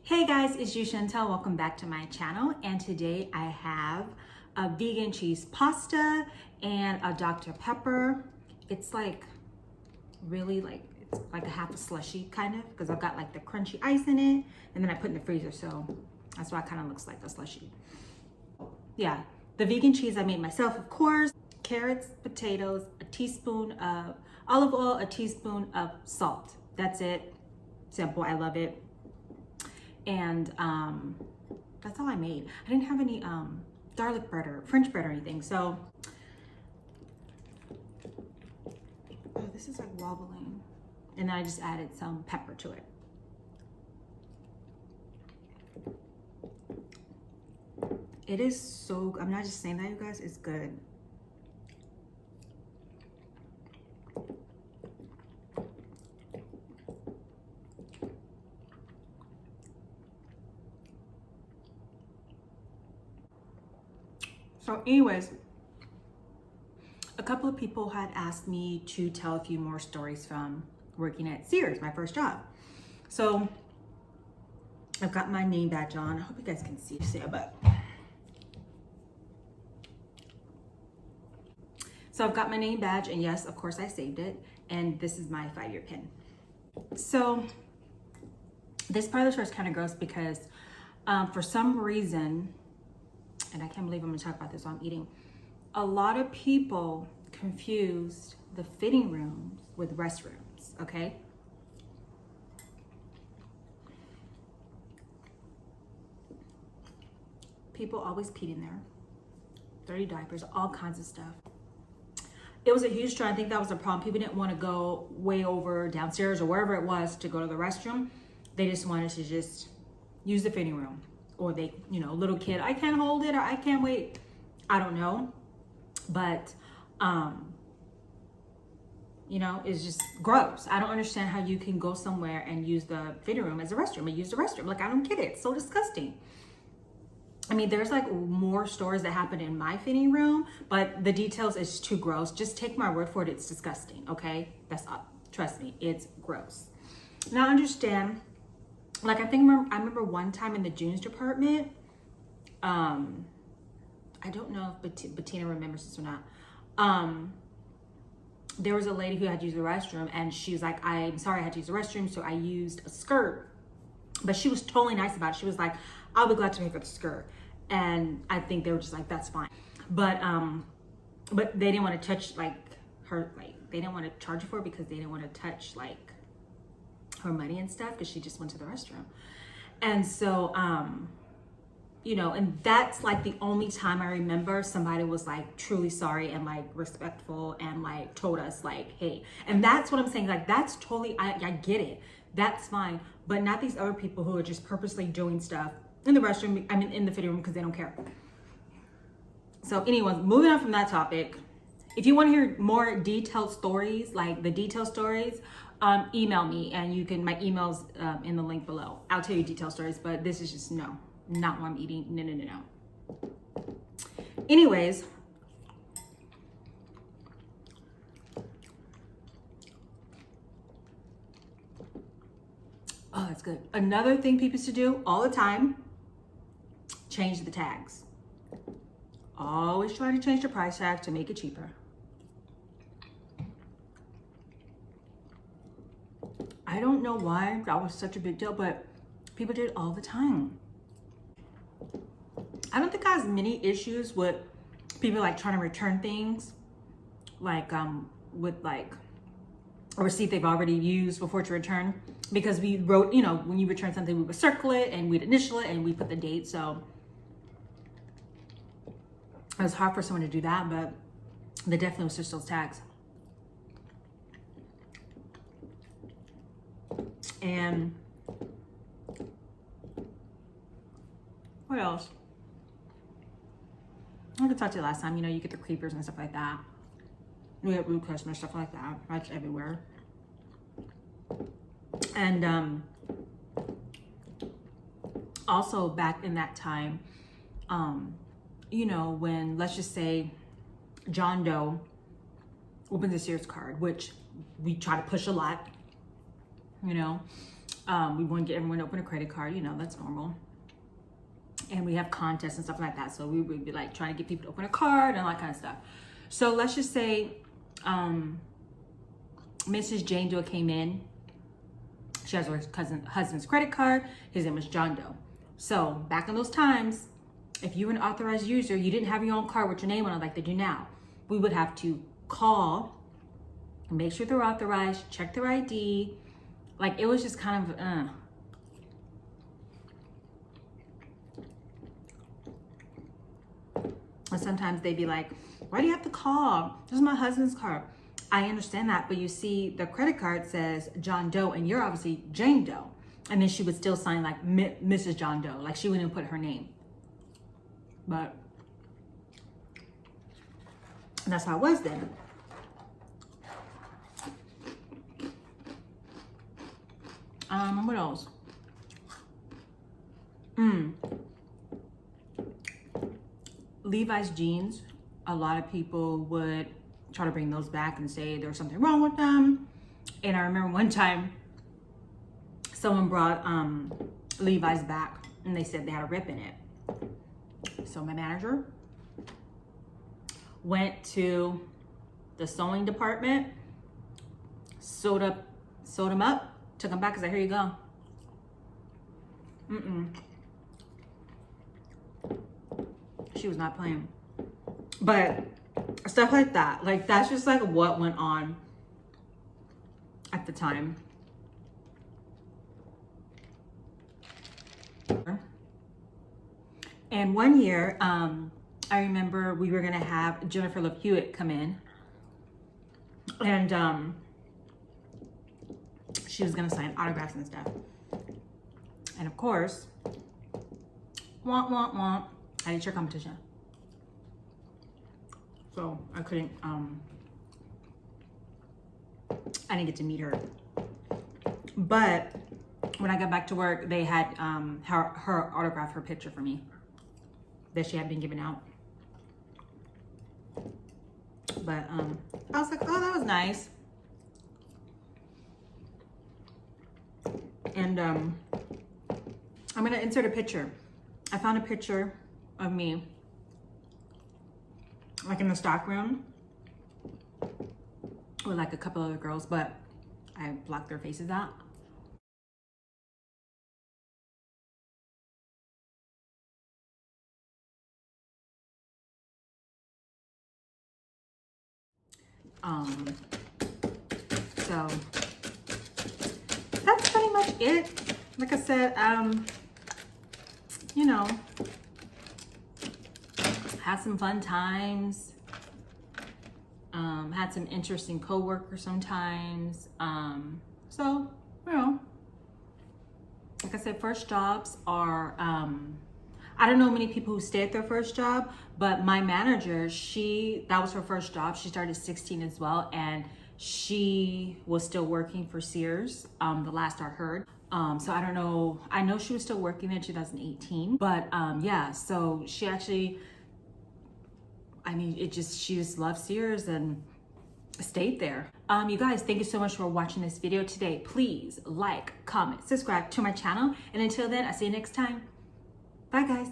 Hey guys, it's you Chantel. Welcome back to my channel, and today I have a vegan cheese pasta and a Dr. Pepper. It's like really it's like a half a slushy kind of, because I've got like the crunchy ice in it and then I put in the freezer, so that's why it kind of looks like a slushy. Yeah, the vegan cheese I made myself, of course. Carrots, potatoes, a teaspoon of olive oil, a teaspoon of salt. That's it. Simple. I love it. And that's all I made. I didn't have any garlic bread or French bread or anything. So, oh, this is like wobbling. And then I just added some pepper to it. It is so, I'm not just saying that, you guys, it's good. So anyways, a couple of people had asked me to tell a few more stories from working at Sears, my first job. So I've got my name badge on. I hope you guys can see it, but so I've got my name badge, and yes, of course I saved it. And this is my 5-year pin. So this part of the story is kind of gross because for some reason, and I can't believe I'm gonna talk about this while I'm eating, a lot of people confused the fitting rooms with restrooms, okay? People always peed in there, dirty diapers, all kinds of stuff. It was a huge trend. I think that was a problem. People didn't want to go way over downstairs or wherever it was to go to the restroom. They just wanted to just use the fitting room. Or they, little kid, I can't hold it, or I can't wait. I don't know. But, it's just gross. I don't understand how you can go somewhere and use the fitting room as a restroom and use the restroom. Like, I don't get it. It's so disgusting. I mean, there's like more stories that happen in my fitting room, but the details is too gross. Just take my word for it. It's disgusting. Okay. That's all. Trust me. It's gross. Now I understand. Like, I remember one time in the juniors department, I don't know if Bettina remembers this or not. There was a lady who had to use the restroom, and she was like, I'm sorry I had to use the restroom, so I used a skirt. But she was totally nice about it. She was like, I'll be glad to pay for the skirt. And I think they were just like, that's fine. But they didn't want to touch her, they didn't want to charge her for it because they didn't want to touch her money and stuff, because she just went to the restroom. And so and that's like the only time I remember somebody was like truly sorry and like respectful and like told us like, hey. And that's what I'm saying, like, that's totally, I get it, that's fine, but not these other people who are just purposely doing stuff in the restroom, I mean in the fitting room, because they don't care. So anyways, moving on from that topic, if you want to hear more detailed stories, like the detailed stories, email me, and you can, my email's in the link below. I'll tell you detailed stories, but this is just not what I'm eating. No. Anyways, oh, that's good. Another thing people used to do all the time, change the tags. Always try to change the price tag to make it cheaper. I don't know why that was such a big deal, but people did it all the time. I don't think I have many issues with people like trying to return things, like with like a receipt they've already used before to return, because we wrote, when you return something, we would circle it and we'd initial it and we put the date. So it was hard for someone to do that, but they definitely was just those tags. And what else? I could talk to you last time. You get the creepers and stuff like that. We have Blue Christmas, stuff like that. That's everywhere. And also back in that time, when, let's just say, John Doe opens a Sears card, which we try to push a lot, We want to get everyone to open a credit card, you know, that's normal. And we have contests and stuff like that. So we would be like trying to get people to open a card and all that kind of stuff. So let's just say Mrs. Jane Doe came in. She has her husband's credit card. His name was John Doe. So back in those times, if you were an authorized user, you didn't have your own card with your name on it like they do now. We would have to call, make sure they're authorized, check their ID. Like, it was just kind of, And sometimes they'd be like, why do you have to call? This is my husband's card. I understand that, but you see the credit card says John Doe and you're obviously Jane Doe. And then she would still sign like Mrs. John Doe. Like, she wouldn't put her name. But that's how it was then. What else? Levi's jeans. A lot of people would try to bring those back and say there was something wrong with them. And I remember one time someone brought Levi's back and they said they had a rip in it. So my manager went to the sewing department, sewed them up, took them back, because here you go. She was not playing. But stuff like that, like, that's just like what went on at the time. And one year, I remember we were gonna have Jennifer Love Hewitt come in, and she was gonna sign autographs and stuff. And of course, I did cheer competition. So I couldn't, I didn't get to meet her. But when I got back to work, they had her autograph, her picture for me that she had been given out. But I was like, oh, that was nice. And I'm gonna insert a picture. I found a picture of me, like in the stock room, with like a couple other girls, but I blocked their faces out. So that's pretty much it. Like I said, you know, had some fun times, had some interesting coworkers sometimes. So, you know, like I said, first jobs are, I don't know many people who stay at their first job, but my manager, that was her first job. She started at 16 as well, and she was still working for Sears, the last I heard. So I don't know, I know she was still working in 2018, but yeah, so she actually, I mean, she just loved Sears and stayed there. You guys, thank you so much for watching this video today. Please like, comment, subscribe to my channel, and until then, I'll see you next time. Bye guys.